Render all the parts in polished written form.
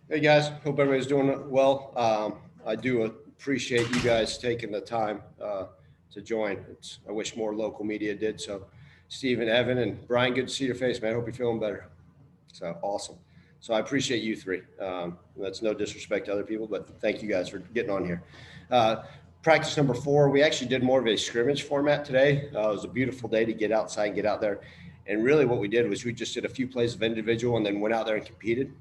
Hey guys, hope everybody's doing well. I do appreciate you guys taking the time to join. I wish more local media did. So, Stephen, Evan, and Brian, good to see your face, man. Hope you're feeling better. So awesome. So I appreciate you three. That's no disrespect to other people, but thank you guys for getting on here. Uh, Practice number 4, we actually did more of a scrimmage format today. It was a beautiful day to get outside and get out there. And really, what we did was we just did a few plays of individual and then went out there and competed.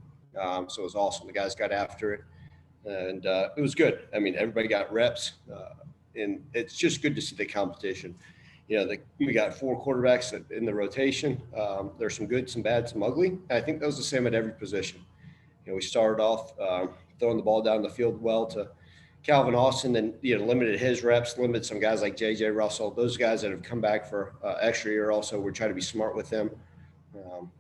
So it was awesome. The guys got after it, and it was good. I mean, everybody got reps, and it's just good to see the competition. We got 4 quarterbacks in the rotation. There's some good, some bad, some ugly. I think that was the same at every position. We started off throwing the ball down the field well to Calvin Austin, then limited his reps, limited some guys like J.J. Russell. Those guys that have come back for extra year also, we're trying to be smart with them.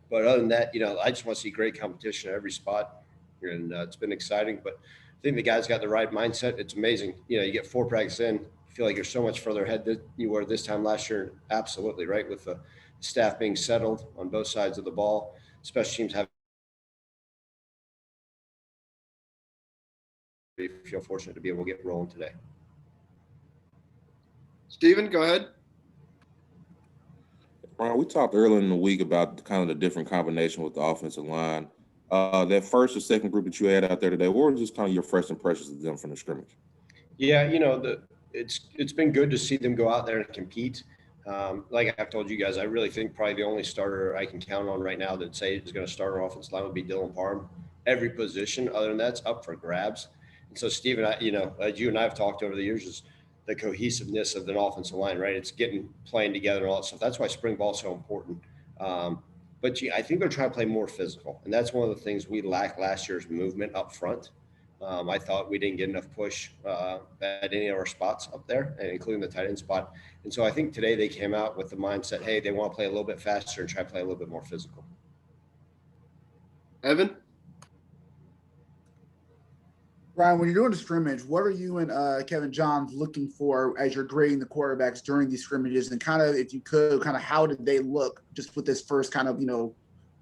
But other than that, I just want to see great competition at every spot, and it's been exciting. But I think the guys got the right mindset. It's amazing. You get 4 practices in, you feel like you're so much further ahead than you were this time last year. Absolutely right, with the staff being settled on both sides of the ball, special teams having feel fortunate to be able to get rolling today. Steven, go ahead. Ron, we talked earlier in the week about kind of the different combination with the offensive line. That first or second group that you had out there today, what were just kind of your first impressions of them from the scrimmage? Yeah, it's been good to see them go out there and compete. Like I've told you guys, I really think probably the only starter I can count on right now that say is going to start our offensive line would be Dylan Parham. Every position other than that's up for grabs. And so, Stephen, as you and I have talked over the years, is the cohesiveness of the offensive line, right? It's getting playing together and all that stuff. That's why spring ball is so important. But I think they're trying to play more physical, and that's one of the things we lacked last year's movement up front. I thought we didn't get enough push at any of our spots up there, and including the tight end spot. And so I think today they came out with the mindset, hey, they want to play a little bit faster and try to play a little bit more physical. Evan? Ryan, when you're doing a scrimmage, what are you and Kevin Johns looking for as you're grading the quarterbacks during these scrimmages? And kind of, if you could, kind of how did they look just with this first kind of,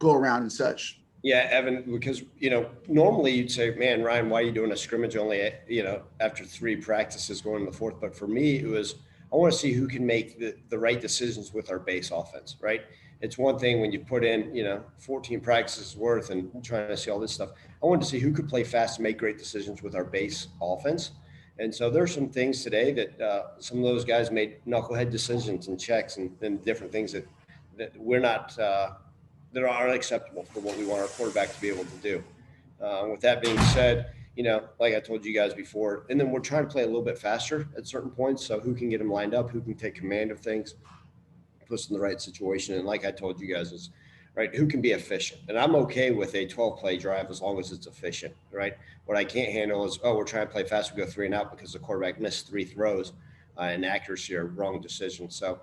go around and such? Yeah, Evan, because normally you'd say, "Man, Ryan, why are you doing a scrimmage only?" After 3 practices going in the fourth. But for me, it was I want to see who can make the right decisions with our base offense. Right? It's one thing when you put in 14 practices worth and trying to see all this stuff. I wanted to see who could play fast and make great decisions with our base offense. And so there's some things today that some of those guys made knucklehead decisions and checks and different things that we're not. That are unacceptable for what we want our quarterback to be able to do. With that being said, like I told you guys before, and then we're trying to play a little bit faster at certain points. So who can get them lined up, who can take command of things, put us in the right situation. And like I told you guys, is right, who can be efficient. And I'm okay with a 12-play drive as long as it's efficient, right? What I can't handle is, we're trying to play fast, we go 3 and out because the quarterback missed 3 throws and accuracy or wrong decision. So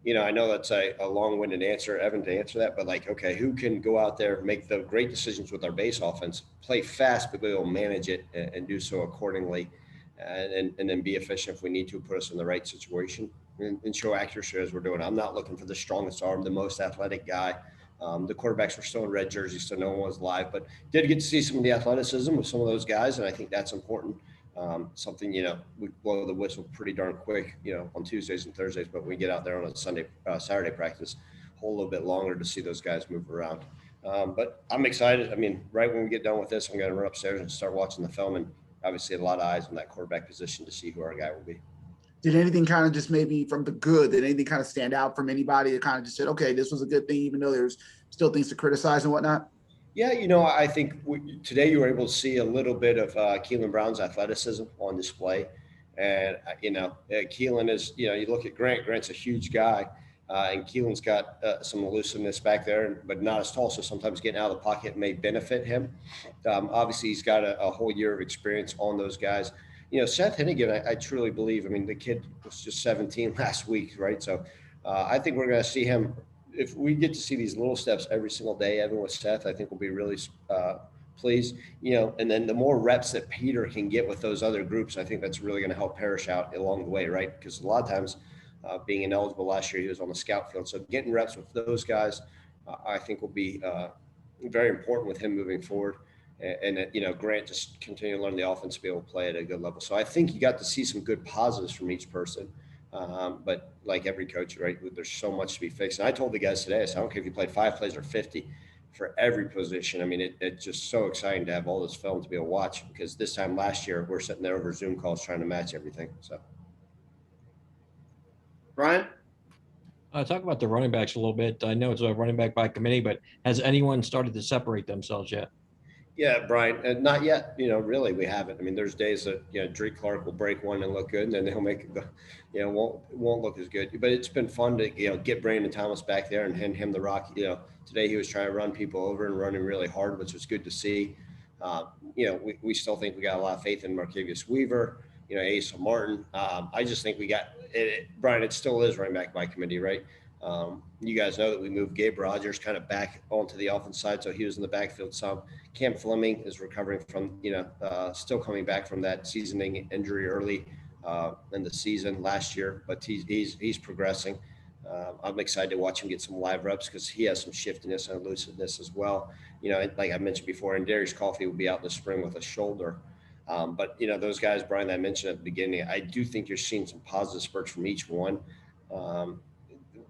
I know that's a long-winded answer, Evan, to answer that, but okay, who can go out there, make the great decisions with our base offense, play fast, but we will manage it and do so accordingly, and then be efficient if we need to, put us in the right situation and show accuracy as we're doing. I'm not looking for the strongest arm, the most athletic guy. The quarterbacks were still in red jerseys, so no one was live, but did get to see some of the athleticism of some of those guys, and I think that's important. Something, we blow the whistle pretty darn quick, on Tuesdays and Thursdays, but we get out there on a Saturday practice, a whole little bit longer to see those guys move around. But I'm excited. I mean, right when we get done with this, I'm going to run upstairs and start watching the film, and obviously a lot of eyes on that quarterback position to see who our guy will be. Did anything kind of just maybe from the good, did anything kind of stand out from anybody that kind of just said, okay, this was a good thing, even though there's still things to criticize and whatnot? Yeah, I think today you were able to see a little bit of Keelan Brown's athleticism on display. And, Keelan is, you look at Grant, Grant's a huge guy, and Keelan's got some elusiveness back there, but not as tall. So sometimes getting out of the pocket may benefit him. Obviously, he's got a whole year of experience on those guys. Seth Hennigan, I truly believe, I mean, the kid was just 17 last week, right? So I think we're going to see him. If we get to see these little steps every single day, Evan, with Seth, I think we'll be really pleased. And then the more reps that Peter can get with those other groups, I think that's really going to help Parrish out along the way, right? Because a lot of times, being ineligible last year, he was on the scout field. So getting reps with those guys, I think will be very important with him moving forward. and Grant just continue to learn the offense to be able to play at a good level. So I think you got to see some good positives from each person. But like every coach, right, there's so much to be fixed. And I told the guys today, I said, I don't care if you played 5 plays or 50 for every position. I mean, it's just so exciting to have all this film to be able to watch, because this time last year we're sitting there over Zoom calls trying to match everything. So, Ryan? Talk about the running backs a little bit. I know it's a running back by committee, but has anyone started to separate themselves yet? yeah, Brian, not yet. Really, we haven't. I mean, there's days that Drake Clark will break one and look good, and then he'll make it, won't look as good. But it's been fun to get Brandon Thomas back there and hand him the rock. Today he was trying to run people over and running really hard, which was good to see. We still think we got a lot of faith in Markevius Weaver, Asa Martin. I just think we got it, Brian. It still is running back by committee, right? You guys know that we moved Gabe Rogers kind of back onto the offense side, so he was in the backfield some. Cam Fleming is recovering from, still coming back from that seasoning injury early in the season last year, but he's progressing. I'm excited to watch him get some live reps because he has some shiftiness and elusiveness as well. Like I mentioned before, and Darius Coffey will be out in the spring with a shoulder. But those guys, Brian, that I mentioned at the beginning, I do think you're seeing some positive spurts from each one.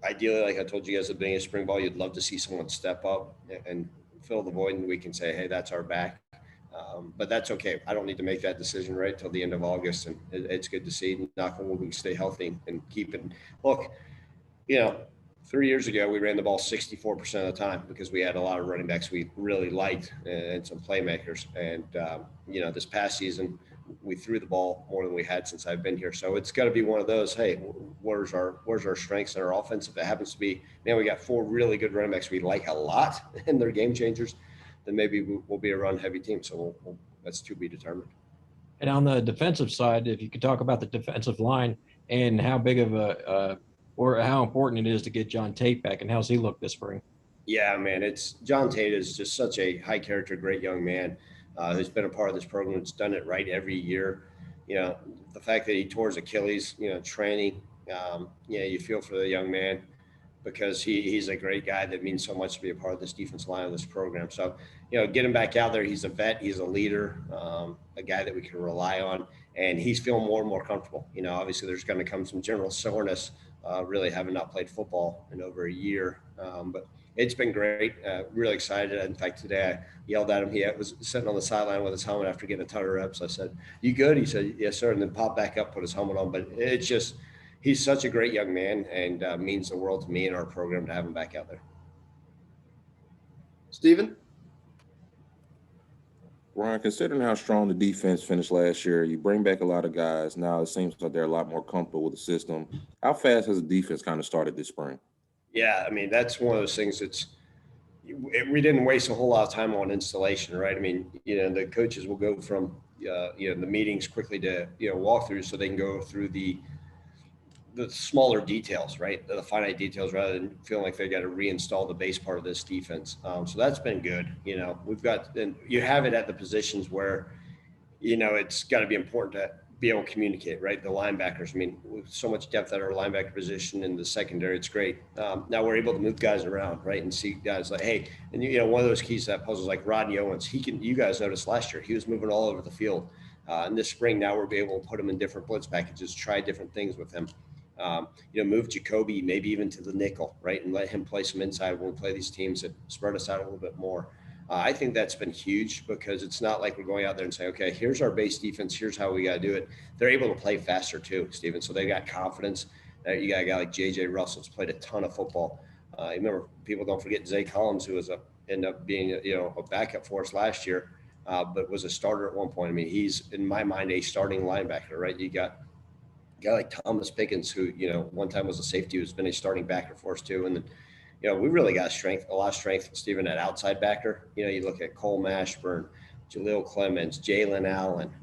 Ideally, like I told you guys at the beginning of spring ball, you'd love to see someone step up and fill the void, and we can say, hey, that's our back. But that's okay. I don't need to make that decision right till the end of August, and it's good to see. Knock on wood, we can stay healthy and keep it. Look, 3 years ago, we ran the ball 64% of the time because we had a lot of running backs we really liked and some playmakers. And, this past season, we threw the ball more than we had since I've been here. So it's got to be one of those, hey, where's our strengths in our offense? If it happens to be, man, we got 4 really good running backs we like a lot and they're game changers, then maybe we'll be a run-heavy team. So that's to be determined. And on the defensive side, if you could talk about the defensive line and how big of or how important it is to get John Tate back, and how's he look this spring? Yeah, man, John Tate is just such a high character, great young man who's been a part of this program. It's done it right every year. The fact that he tore his Achilles, training, you feel for the young man because he's a great guy that means so much to be a part of this defensive line of this program. So, get him back out there. He's a vet. He's a leader, a guy that we can rely on, and he's feeling more and more comfortable. Obviously there's going to come some general soreness, really having not played football in over a year. But it's been great. Really excited. In fact, today I yelled at him. He was sitting on the sideline with his helmet after getting a ton of reps. I said, "You good?" He said, "Yes, sir." And then popped back up, put his helmet on. But it's just, he's such a great young man, and means the world to me and our program to have him back out there. Steven? Ryan, considering how strong the defense finished last year, you bring back a lot of guys. Now it seems like they're a lot more comfortable with the system. How fast has the defense kind of started this spring? Yeah, I mean, that's one of those things we didn't waste a whole lot of time on installation, right? I mean, the coaches will go from, the meetings quickly to, walkthroughs so they can go through the smaller details, right? The finite details rather than feeling like they got to reinstall the base part of this defense. So that's been good. We've got, and you have it at the positions where, it's got to be important to be able to communicate, right? The linebackers, I mean, with so much depth at our linebacker position in the secondary, it's great. Now we're able to move guys around, right? And see guys like, hey, and one of those keys to that puzzle is like Rodney Owens. You guys noticed last year, he was moving all over the field. And this spring, now we'll be able to put him in different blitz packages, try different things with him. Move Jacoby maybe even to the nickel, right? And let him play some inside when we play these teams that spread us out a little bit more. I think that's been huge because it's not like we're going out there and saying, okay, here's our base defense. Here's how we got to do it. They're able to play faster too, Steven. So they got confidence. You got a guy like J.J. Russell who's played a ton of football. Remember, people don't forget Zay Collins, who ended up being, a backup for us last year, but was a starter at one point. I mean, he's, in my mind, a starting linebacker, right? You got a guy like Thomas Pickens, who, one time was a safety, who's been a starting backer for us too. And then, we really got a lot of strength, Stephen, at outside backer. You look at Cole Mashburn, Jaleel Clemens, Jalen Allen,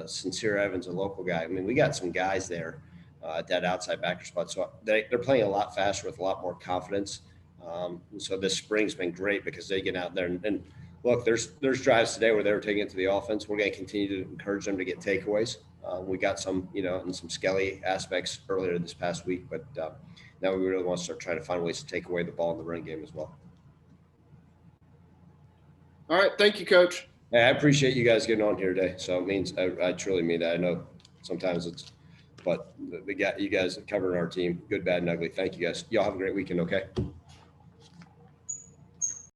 Sincere Evans, a local guy. I mean, we got some guys there at that outside backer spot. So they're playing a lot faster with a lot more confidence. So this spring's been great because they get out there and look, there's drives today where they were taking it to the offense. We're going to continue to encourage them to get takeaways. We got some, and some Skelly aspects earlier this past week, but now we really want to start trying to find ways to take away the ball in the run game as well. All right. Thank you, Coach. Hey, I appreciate you guys getting on here today. So it means, I truly mean that. I know sometimes it's, but you guys covering our team, good, bad, and ugly. Thank you guys. Y'all have a great weekend. Okay.